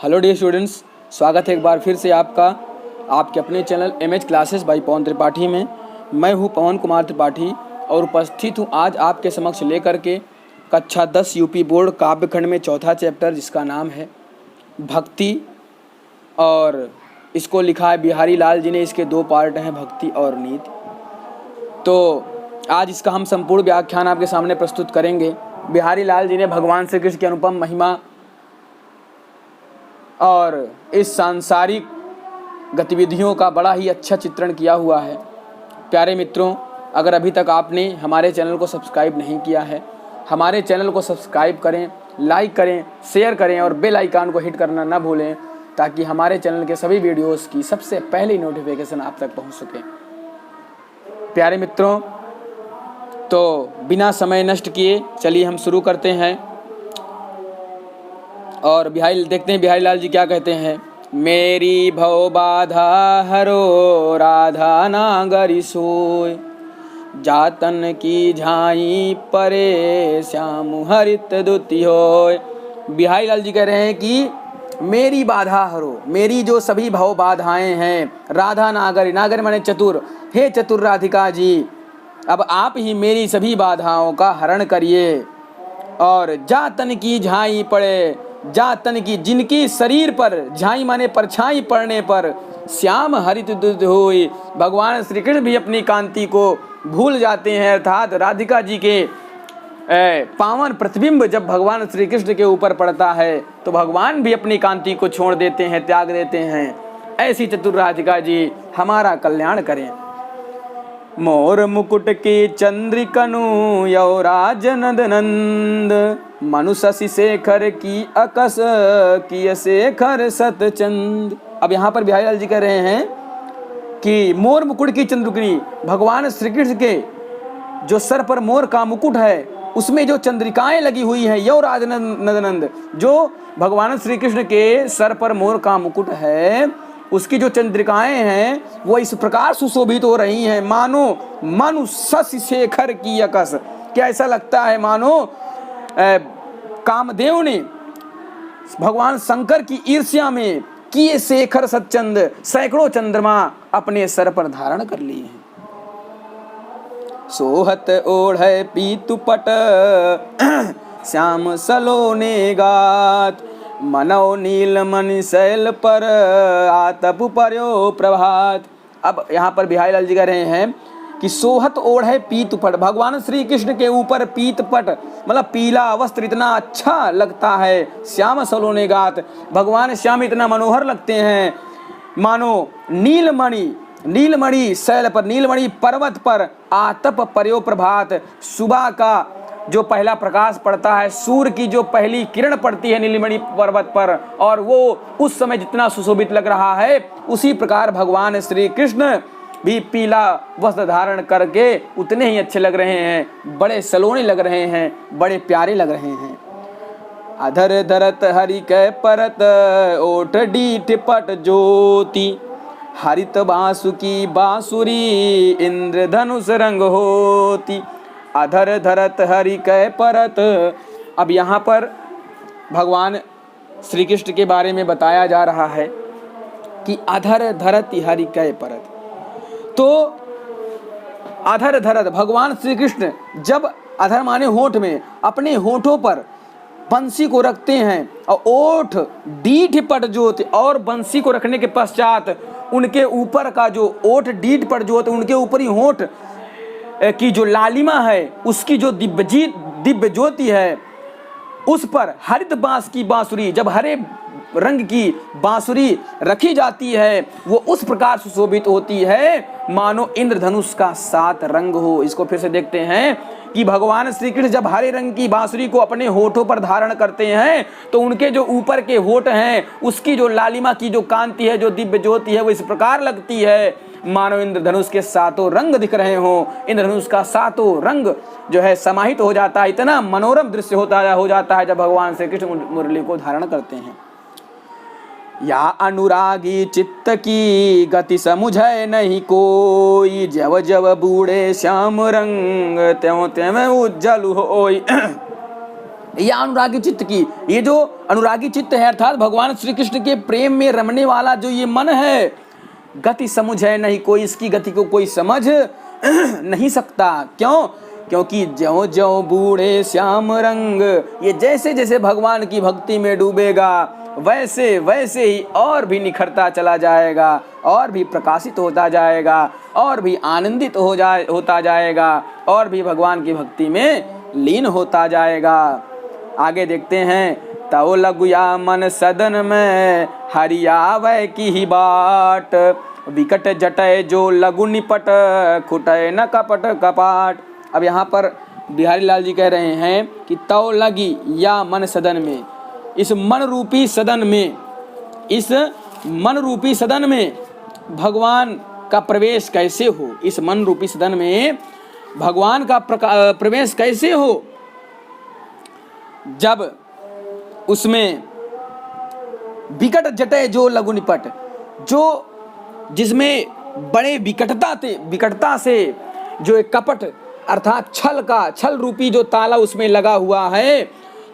Hello dear students, स्वागत है एक बार फिर से आपका आपके अपने चैनल एमएच क्लासेस बाय पवन त्रिपाठी में। मैं हूं पवन कुमार त्रिपाठी और उपस्थित हूं आज आपके समक्ष लेकर के कक्षा 10 यूपी बोर्ड काव्यखंड में चौथा चैप्टर जिसका नाम है भक्ति। और इसको लिखा है बिहारी लाल जी ने। इसके दो पार्ट हैं, भक्ति और नीति। तो आज इसका हम संपूर्ण व्याख्यान आपके सामने प्रस्तुत करेंगे। बिहारी लाल जी ने भगवान श्री कृष्ण की अनुपम महिमा और इस सांसारिक गतिविधियों का बड़ा ही अच्छा चित्रण किया हुआ है। प्यारे मित्रों, अगर अभी तक आपने हमारे चैनल को सब्सक्राइब नहीं किया है, हमारे चैनल को सब्सक्राइब करें, लाइक करें, शेयर करें और बेल आइकन को हिट करना ना भूलें, ताकि हमारे चैनल के सभी वीडियोस की सबसे पहले नोटिफिकेशन आप तक पहुंच सके। प्यारे मित्रों, तो बिना समय नष्ट किए चलिए हम शुरू करते हैं और देखते हैं बिहारी लाल जी क्या कहते हैं। मेरी भव बाधा हरो राधा नागरी सोय, जातन की झाई परे श्याम हरित दुति होय। बिहारी लाल जी कह रहे हैं कि मेरी बाधा हरो, मेरी जो सभी भव बाधाएं हैं, राधा नागरी, नागरी माने चतुर, हे चतुर राधिका जी, अब आप ही मेरी सभी बाधाओं का हरण करिए। और जातन की झाई पड़े, जातन की जिनकी शरीर पर, झाई माने परछाई पड़ने पर, श्याम हरित दुध होई, भगवान श्री कृष्ण भी अपनी कांति को भूल जाते हैं। अर्थात राधिका जी के पावन प्रतिबिंब जब भगवान श्री कृष्ण के ऊपर पड़ता है तो भगवान भी अपनी कांति को छोड़ देते हैं, त्याग देते हैं। ऐसी चतुर राधिका जी हमारा कल्याण करें। मोर मुकुट की चंद्रिकनु यौराज नंद नंद, मनु शशि शेखर की अकस की शेखर सतचंद। अब यहाँ पर बिहारी लाल जी कह रहे हैं कि मोर मुकुट की चंद्रिकनी, भगवान श्री कृष्ण के जो सर पर मोर का मुकुट है उसमें जो चंद्रिकाएं लगी हुई हैं, यौराज नंद, जो भगवान श्री कृष्ण के सर पर मोर का मुकुट है उसकी जो चंद्रिकाएं हैं वो इस प्रकार सुशोभित हो रही हैं मानो मनु शशि शेखर की अकस। क्या ऐसा लगता है मानो कामदेव ने भगवान शंकर की ईर्ष्या में किए शेखर सतचंद, सैकड़ों चंद्रमा अपने सर पर धारण कर लिए हैं। सोहत ओढ़े पीतुपट श्याम सलोने गात, मनौ नील मणि शैल पर आतप पर्यो प्रभात। अब यहाँ पर बिहारी लाल जी कह रहे हैं कि सोहत ओढ़े पीतपट, भगवान श्री कृष्ण के ऊपर पीतपट मतलब पीला वस्त्र इतना अच्छा लगता है। श्याम सलोने गात, भगवान श्याम इतना मनोहर लगते हैं मानो नीलमणि शैल पर, नीलमणि पर्वत पर आतप पर्यो प्रभात, सुबह का जो पहला प्रकाश पड़ता है, सूर्य की जो पहली किरण पड़ती है नीलमणि पर्वत पर, और वो उस समय जितना सुशोभित लग रहा है उसी प्रकार भगवान श्री कृष्ण भी पीला वस्त्र धारण करके उतने ही अच्छे लग रहे हैं, बड़े सलोने लग रहे हैं, बड़े प्यारे लग रहे हैं। अधर धरत हरि कै परत ओठ डीठ पट ज्योति, हरित बांसुकी बांसुरी इंद्रधनुष रंग होती। अधर धरत हरि कै परत, अब यहाँ पर भगवान श्री कृष्ण के बारे में बताया जा रहा है कि अधर धरत हरि कै परत। तो अधर धरत भगवान श्री कृष्ण जब अधर माने होठ में, अपने होठों पर बंसी को रखते हैं और ओठ डीठ पट ज्योति, और बंसी को रखने के पश्चात उनके ऊपर का जो ओठ डीठ पट ज्योति, उनके ऊपर ही होठ की जो लालिमा है उसकी जो दिव्य ज्योति है उस पर हरित बांस की बांसुरी, जब हरे रंग की बांसुरी रखी जाती है वो उस प्रकार सुशोभित होती है मानो इंद्रधनुष का 7 रंग हो। इसको फिर से देखते हैं कि भगवान श्री कृष्ण जब हरे रंग की बांसुरी को अपने होठों पर धारण करते हैं तो उनके जो ऊपर के होठ हैं उसकी जो लालिमा की जो कांति है, जो दिव्य ज्योति है, वो इस प्रकार लगती है मानो इंद्रधनुष के 7 रंग दिख रहे हों। इंद्रधनुष का 7 रंग जो है समाहित हो जाता है, इतना मनोरम दृश्य हो जाता है जब भगवान श्री कृष्ण मुरली को धारण करते हैं। या अनुरागी चित्त की गति समुझे नहीं कोई, जब जब बूढ़े श्याम रंग त्यों त्यों उज्जल होई। या अनुरागी चित्त की, ये जो अनुरागी चित्त है, अर्थात भगवान श्री कृष्ण के प्रेम में रमने वाला जो ये मन है, गति समुझ है नहीं कोई, इसकी गति को कोई समझ नहीं सकता। क्यों? क्योंकि ज्यों ज्यों बूढ़े श्याम रंग, ये जैसे जैसे भगवान की भक्ति में डूबेगा वैसे वैसे ही और भी निखरता चला जाएगा, और भी प्रकाशित होता जाएगा, और भी आनंदित होता जाएगा, और भी भगवान की भक्ति में लीन होता जाएगा। आगे देखते हैं, तव लगुया मन सदन में हरियावै की ही बाट, विकट जटय जो लघु निपट खुटय न कपट कपाट। अब यहाँ पर बिहारी लाल जी कह रहे हैं कि तव लगी या मन सदन में, इस मन रूपी सदन में, इस मन रूपी सदन में भगवान का प्रवेश कैसे हो, इस मन रूपी सदन में भगवान का प्रवेश कैसे हो, जब उसमें विकट जटे जो लघु निपट, जो जिसमें बड़े विकटता से जो एक कपट अर्थात छल रूपी जो ताला उसमें लगा हुआ है,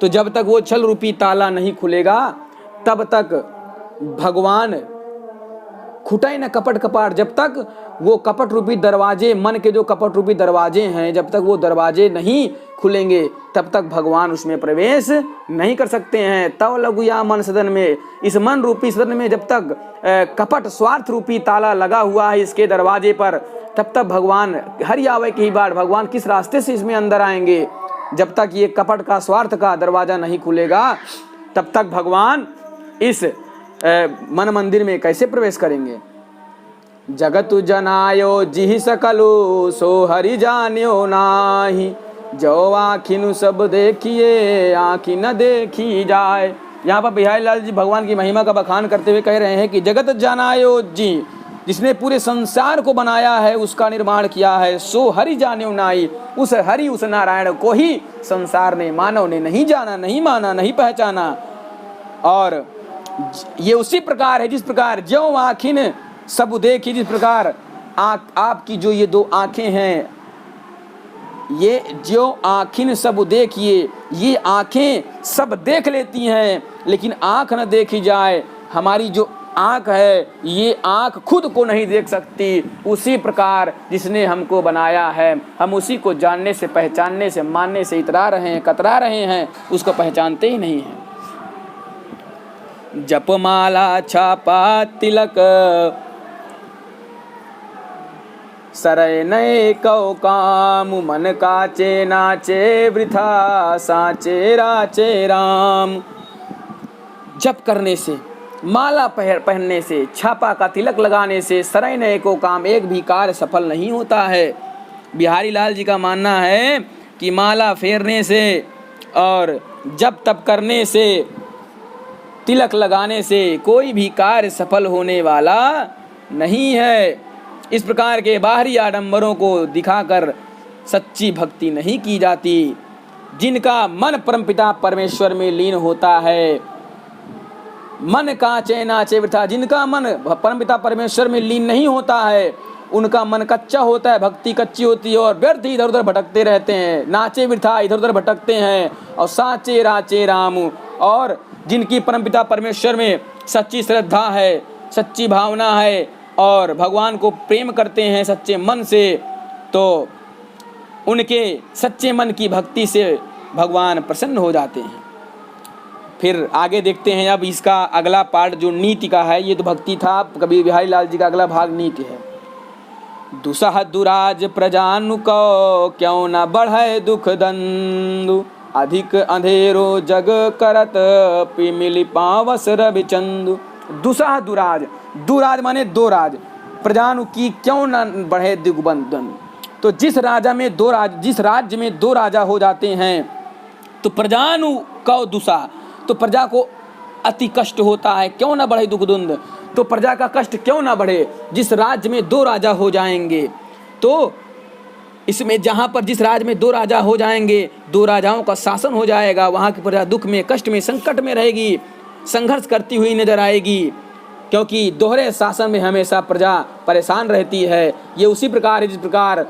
तो जब तक वो छल रूपी ताला नहीं खुलेगा तब तक भगवान खुटै न कपट कपाट, जब तक वो कपट रूपी दरवाजे, मन के जो कपट रूपी दरवाजे हैं, जब तक वो दरवाजे नहीं खुलेंगे तब तक भगवान उसमें प्रवेश नहीं कर सकते हैं। तव लगुया मन सदन में, इस मन रूपी सदन में जब तक कपट स्वार्थ रूपी ताला लगा हुआ है इसके दरवाजे पर, तब तक भगवान हरि आवे की बात, भगवान किस रास्ते से इसमें अंदर आएंगे। जब तक ये कपट का स्वार्थ का दरवाजा नहीं खुलेगा तब तक भगवान इस मन मंदिर में कैसे प्रवेश करेंगे। जगत जनायो जिहि सकलु सो हरि जान्यो नाही, जो आँखिनु सब देखिए आँखि न देखी जाए। यहाँ पर बिहारी लाल जी भगवान की महिमा का बखान करते हुए कह रहे हैं कि जगत जनायो जी, जिसने पूरे संसार को बनाया है, उसका निर्माण किया है, सो हरि जान्यो नाही, उस हरि उस नारायण को ही संसार ने, मानव ने नहीं जाना, नहीं माना, नहीं पहचाना। और ये उसी प्रकार है जिस प्रकार ज्यों आँखिन सब देखी, जिस प्रकार आपकी जो ये दो आँखें हैं, ये जो आँखिन सब देखिए, ये आँखें सब देख लेती हैं लेकिन आँख न देखी जाए, हमारी जो आँख है ये आँख खुद को नहीं देख सकती। उसी प्रकार जिसने हमको बनाया है, हम उसी को जानने से, पहचानने से, मानने से इतरा रहे हैं, कतरा रहे हैं, उसको पहचानते ही नहीं हैं। जपमाला छापा तिलक सरय नए कौ काम, मन काचे नाचे वृथा साचे राचे राम। जप करने से, माला पहनने से, छापा का तिलक लगाने से, सरय नए को काम, एक भी कार्य सफल नहीं होता है। बिहारी लाल जी का मानना है कि माला फेरने से और जप तप करने से, तिलक लगाने से कोई भी कार्य सफल होने वाला नहीं है। इस प्रकार के बाहरी आडंबरों को दिखाकर सच्ची भक्ति नहीं की जाती। जिनका मन परमपिता परमेश्वर में लीन होता है, मन कांचे नाचे वृथा, जिनका मन परमपिता परमेश्वर में लीन नहीं होता है, उनका मन कच्चा होता है, भक्ति कच्ची होती है और व्यर्थ इधर उधर भटकते रहते हैं, नाचे वृथा इधर उधर भटकते हैं। और साचे राचे राम, और जिनकी परमपिता परमेश्वर में सच्ची श्रद्धा है, सच्ची भावना है और भगवान को प्रेम करते हैं सच्चे मन से, तो उनके सच्चे मन की भक्ति से भगवान प्रसन्न हो जाते हैं। फिर आगे देखते हैं अब इसका अगला पार्ट जो नीति का है। ये तो भक्ति था, कबीर बिहारी लाल जी का अगला भाग नीति है। दुसह दुराज प्रजानु को क्यों न बढ़े दुख दंदु, अधिक अंधेरो जग करत पिमिली पावस रवि चंदु। दुसह दुराज, दुराज माने दो राज, प्रजानु की क्यों न बढ़े दिग्बंधन। तो जिस राज्य में दो राजा हो जाते हैं तो प्रजानु का दुसा, तो प्रजा को अति कष्ट होता है, क्यों ना बढ़े दुख दुंद, तो प्रजा का कष्ट क्यों ना बढ़े। जिस राज्य में दो राजा हो जाएंगे तो इसमें जहाँ पर जिस राज्य में दो राजा हो जाएंगे, दो राजाओं का शासन हो जाएगा, वहाँ की प्रजा दुख में, कष्ट में, संकट में रहेगी, संघर्ष करती हुई नजर आएगी, क्योंकि दोहरे शासन में हमेशा प्रजा परेशान रहती है। ये उसी प्रकार है जिस प्रकार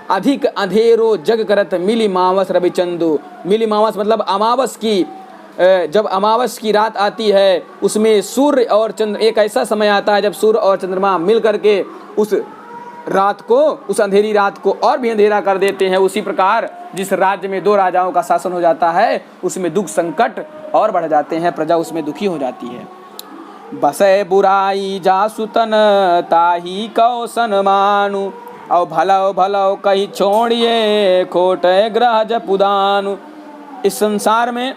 अधिक अंधेरो जग करत मिली मावस रवि चंदु। मिली मावस मतलब अमावस की जब अमावस की रात आती है उसमें सूर्य और चंद्र, एक ऐसा समय आता है जब सूर्य और चंद्रमा मिल करके उस रात को, उस अंधेरी रात को और भी अंधेरा कर देते हैं। उसी प्रकार जिस राज्य में 2 राजाओं का शासन हो जाता है उसमें दुख संकट और बढ़ जाते हैं, प्रजा उसमें दुखी हो जाती है। बसे बुराई जासुतन ताही कौ सनमानु, और भलो भलो कही छोड़िए खोटे ग्रह जपुदानु। इस संसार में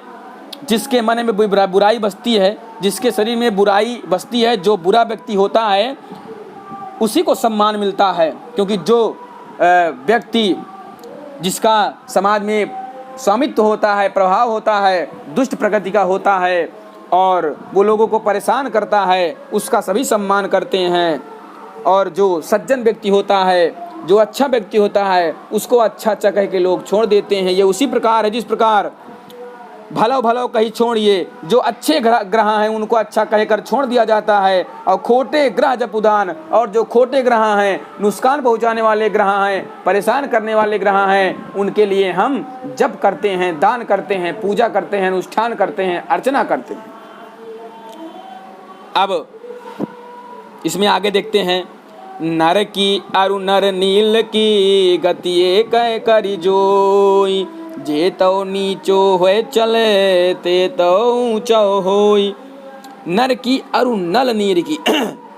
जिसके मन में बुराई बसती है, जिसके शरीर में बुराई बसती है, जो बुरा व्यक्ति होता है उसी को सम्मान मिलता है, क्योंकि जो व्यक्ति जिसका समाज में स्वामित्व होता है, प्रभाव होता है, दुष्ट प्रकृति का होता है और वो लोगों को परेशान करता है, उसका सभी सम्मान करते हैं। और जो सज्जन व्यक्ति होता है, जो अच्छा व्यक्ति होता है, उसको अच्छा अच्छा कह के लोग छोड़ देते हैं। ये उसी प्रकार है जिस प्रकार भलो भलो कही छोड़िए, जो अच्छे ग्रह हैं उनको अच्छा कहकर छोड़ दिया जाता है, और खोटे ग्रह जपुदान, और जो खोटे ग्रह हैं, नुकसान पहुंचाने वाले ग्रह हैं, परेशान करने वाले ग्रह हैं, उनके लिए हम जप करते हैं, दान करते हैं, पूजा करते हैं, अनुष्ठान करते हैं, अर्चना करते हैं। अब इसमें आगे देखते हैं, नर की अरु नर नील की गति कै करी जोई, जे तो नीचो होए चले ते तो ऊंचो होई। नर की अरु नल नीर की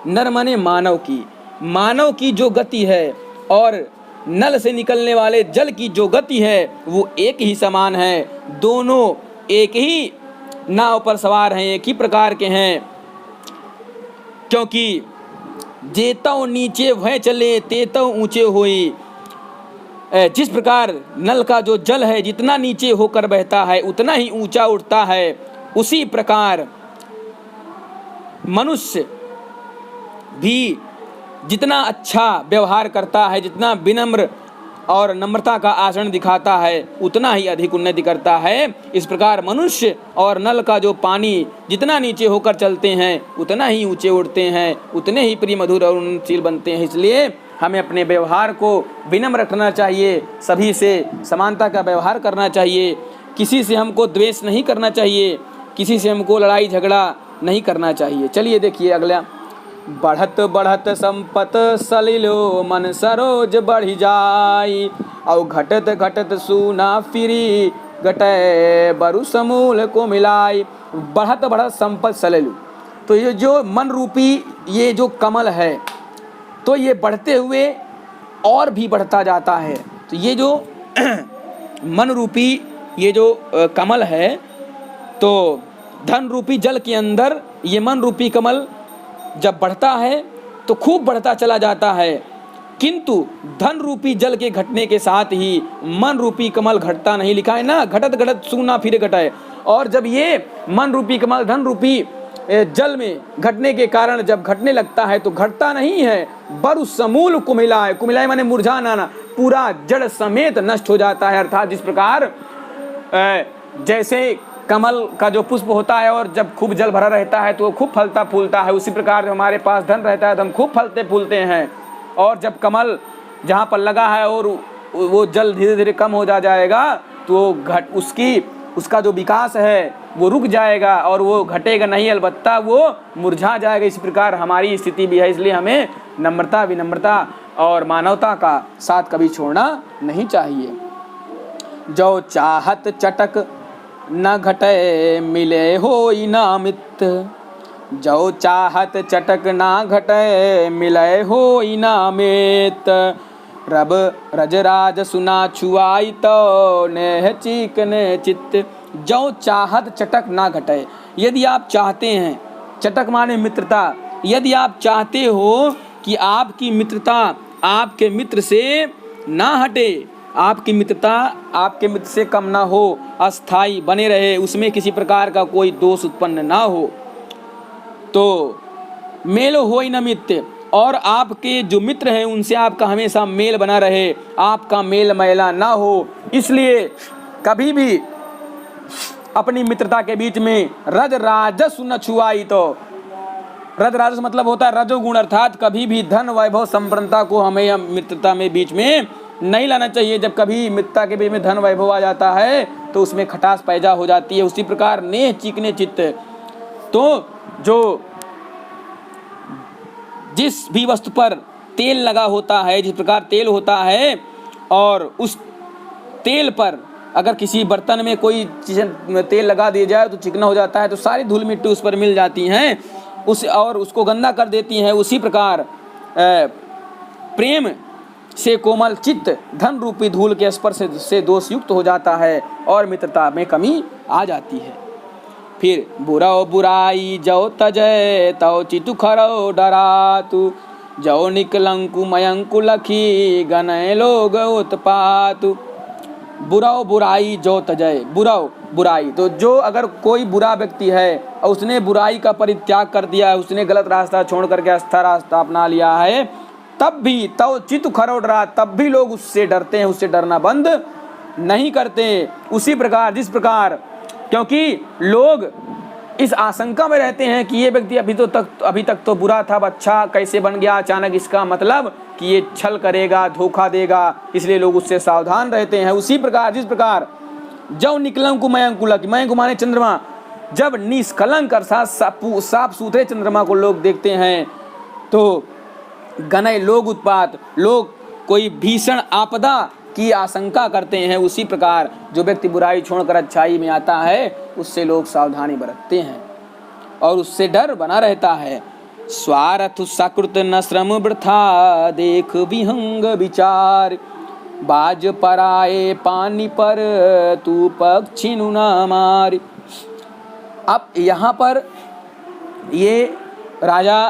नर माने मानव की जो गति है और नल से निकलने वाले जल की जो गति है वो एक ही समान है। दोनों एक ही नाव पर सवार हैं, एक ही प्रकार के हैं, क्योंकि जेतो नीचे वह चले तेतो ऊंचे होई। जिस प्रकार नल का जो जल है जितना नीचे होकर बहता है उतना ही ऊंचा उठता है, उसी प्रकार मनुष्य भी जितना अच्छा व्यवहार करता है, जितना विनम्र और नम्रता का आचरण दिखाता है, उतना ही अधिक उन्नति करता है। इस प्रकार मनुष्य और नल का जो पानी जितना नीचे होकर चलते हैं उतना ही ऊंचे उठते हैं, उतने ही प्रिय मधुर और उन्नतिशील बनते हैं। इसलिए हमें अपने व्यवहार को विनम्र रखना चाहिए, सभी से समानता का व्यवहार करना चाहिए, किसी से हमको द्वेष नहीं करना चाहिए, किसी से हमको लड़ाई झगड़ा नहीं करना चाहिए। चलिए देखिए अगला, बढ़त बढ़त संपत सलिलो मन सरोज बढ़ी जाई, और घटत घटत सुना फिरी घटे बरु समूल को मिलाई। बढ़त बढ़त संपत सलिलो, तो ये जो मन रूपी ये जो कमल है तो ये बढ़ते हुए और भी बढ़ता जाता है। तो ये जो मन रूपी ये जो कमल है, तो धन रूपी जल के अंदर ये मन रूपी कमल जब बढ़ता है तो खूब बढ़ता चला जाता है, किंतु धन रूपी जल के घटने के साथ ही मन रूपी कमल घटता नहीं। लिखा है ना, घटत घटत सूना फिर घटाए। और जब ये मन रूपी कमल धन रूपी जल में घटने के कारण जब घटने लगता है तो घटता नहीं है, बरु समूल कुमिलाए। कुमिलाए माने मुरझाना, पूरा जड़ समेत नष्ट हो जाता है। अर्थात जिस प्रकार जैसे कमल का जो पुष्प होता है और जब खूब जल भरा रहता है तो वो खूब फलता फूलता है, उसी प्रकार जो हमारे पास धन रहता है तो हम खूब फलते फूलते हैं। और जब कमल जहाँ पर लगा है और वो जल धीरे धीरे कम हो जाएगा तो उसका जो विकास है वो रुक जाएगा और वो घटेगा नहीं, अलबत्ता वो मुरझा जाएगा। इस प्रकार हमारी स्थिति भी है। इसलिए हमें नम्रता, विनम्रता और मानवता का साथ कभी छोड़ना नहीं चाहिए। जो चाहत चटक न घटे मिले होई ना मित, जो चाहत चटक ना घटे मिले होई ना मित। रब रजराज सुना छुआई तो नेह चीकने चित्त। जो चाहत चटक ना घटे, यदि आप चाहते हैं, चटक माने मित्रता, यदि आप चाहते हो कि आपकी मित्रता आपके मित्र से ना हटे, आपकी मित्रता आपके मित्र से कम ना हो, अस्थाई बने रहे, उसमें किसी प्रकार का कोई दोष उत्पन्न ना हो, तो मेल होई न मित्र, और आपके जो मित्र हैं उनसे आपका हमेशा मेल बना रहे, आपका मेल मैला ना हो। इसलिए कभी भी अपनी मित्रता के बीच में रज राजस न छुआई। तो रज राजस मतलब होता है रजोगुण, अर्थात कभी भी धन वैभव संपन्नता को हमें मित्रता में बीच में नहीं लाना चाहिए। जब कभी मित्रता के बीच में धन वैभव आ जाता है तो उसमें खटास पैदा हो जाती है। उसी प्रकार नेह चीकने चित्त, तो जो जिस भी वस्तु पर तेल लगा होता है, जिस प्रकार तेल होता है, और उस तेल पर अगर किसी बर्तन में कोई चीज़ तेल लगा दिया जाए तो चिकना हो जाता है, तो सारी धूल मिट्टी उस पर मिल जाती हैं और उसको गंदा कर देती हैं। उसी प्रकार प्रेम से कोमल चित्त धन रूपी धूल के स्पर्श से दोषयुक्त हो जाता है और मित्रता में कमी आ जाती है। फिर बुराओ बुराई जो तजय तव चितु खरो डरातु, जो निकलंकु मयंकु लखी गनय लोग उत्पातु। बुराओ बुराई जो तजय, बुराओ बुराई, तो जो अगर कोई बुरा व्यक्ति है और उसने बुराई का परित्याग कर दिया है, उसने गलत रास्ता छोड़ करके अच्छा रास्ता अपना लिया है, तब भी तव चित खरो डरा, तब भी लोग उससे डरते हैं, उससे डरना बंद नहीं करते। उसी प्रकार जिस प्रकार, क्योंकि लोग इस आशंका में रहते हैं कि ये व्यक्ति अभी तक तो बुरा था, अच्छा कैसे बन गया अचानक, इसका मतलब कि ये छल करेगा, धोखा देगा, इसलिए लोग उससे सावधान रहते हैं। उसी प्रकार जिस प्रकार जब निकलंकु मयंकुलक, मयंकु माने चंद्रमा, जब निष्कलंक अर्थात साफ सुथरे चंद्रमा को लोग देखते हैं तो गनय लोग उत्पात, लोग कोई भीषण आपदा की आशंका करते हैं। उसी प्रकार जो व्यक्ति बुराई छोड़कर अच्छाई में आता है उससे लोग सावधानी बरतते हैं और उससे डर बना रहता है। स्वार्थ सकृत न श्रम वृथा, देख विहंग विचार, बाज पराए पानी पर तू पक्षी न मार। अब यहाँ पर ये राजा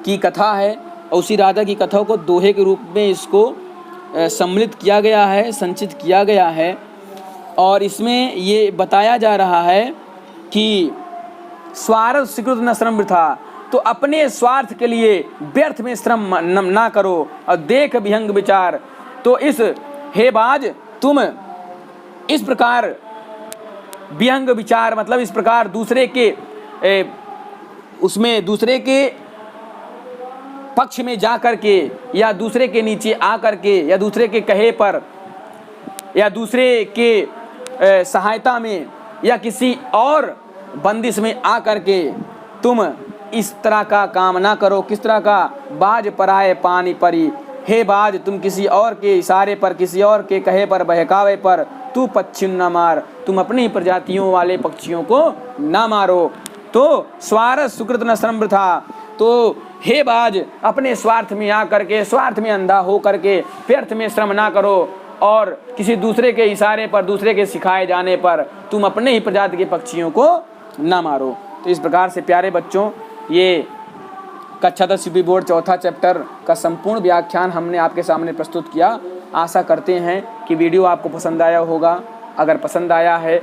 की कथा है और उसी राजा की कथा को दोहे के रूप में इसको सम्मिलित किया गया है, संचित किया गया है। और इसमें ये बताया जा रहा है कि स्वार्थ स्वीकृत न श्रम वृथा, तो अपने स्वार्थ के लिए व्यर्थ में श्रम ना करो और देख विहंग विचार, तो इस हे बाज तुम इस प्रकार विहंग विचार मतलब इस प्रकार दूसरे के उसमें दूसरे के पक्ष में जा कर के या दूसरे के नीचे आ कर के या दूसरे के कहे पर या दूसरे के सहायता में या किसी और बंदिश में आ कर के तुम इस तरह का काम ना करो। किस तरह का? बाज पराए पानी परी, हे बाज तुम किसी और के इशारे पर, किसी और के कहे पर, बहकावे पर तू पक्षी न मार, तुम अपनी प्रजातियों वाले पक्षियों को ना मारो। तो स्वार्थ सुकृत न श्रम वृथा, तो हे बाज अपने स्वार्थ में आ करके, स्वार्थ में अंधा हो करके व्यर्थ में श्रम ना करो और किसी दूसरे के इशारे पर, दूसरे के सिखाए जाने पर तुम अपने ही प्रजाति के पक्षियों को ना मारो। तो इस प्रकार से प्यारे बच्चों, ये कक्षा 10 यूपी बोर्ड चौथा चैप्टर का संपूर्ण व्याख्यान हमने आपके सामने प्रस्तुत किया। आशा करते हैं कि वीडियो आपको पसंद आया होगा। अगर पसंद आया है,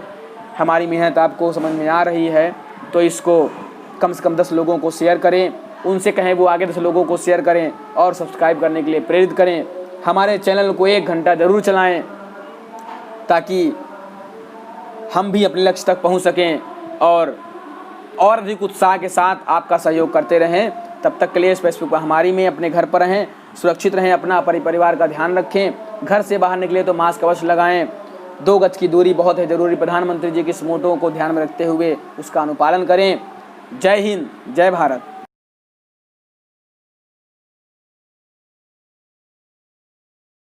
हमारी मेहनत आपको समझ में आ रही है, तो इसको कम से कम 10 लोगों को शेयर करें, उनसे कहें वो आगे 10 लोगों को शेयर करें और सब्सक्राइब करने के लिए प्रेरित करें। हमारे चैनल को 1 घंटा ज़रूर चलाएं ताकि हम भी अपने लक्ष्य तक पहुंच सकें और अधिक उत्साह के साथ आपका सहयोग करते रहें। तब तक के लिए फेसबुक पर हमारी में अपने घर पर रहें, सुरक्षित रहें, अपना परिवार का ध्यान रखें। घर से बाहर निकले तो मास्क अवश्य लगाएं, 2 गज की दूरी बहुत है ज़रूरी। प्रधानमंत्री जी की इस मोटो को ध्यान में रखते हुए उसका अनुपालन करें। जय हिंद, जय भारत।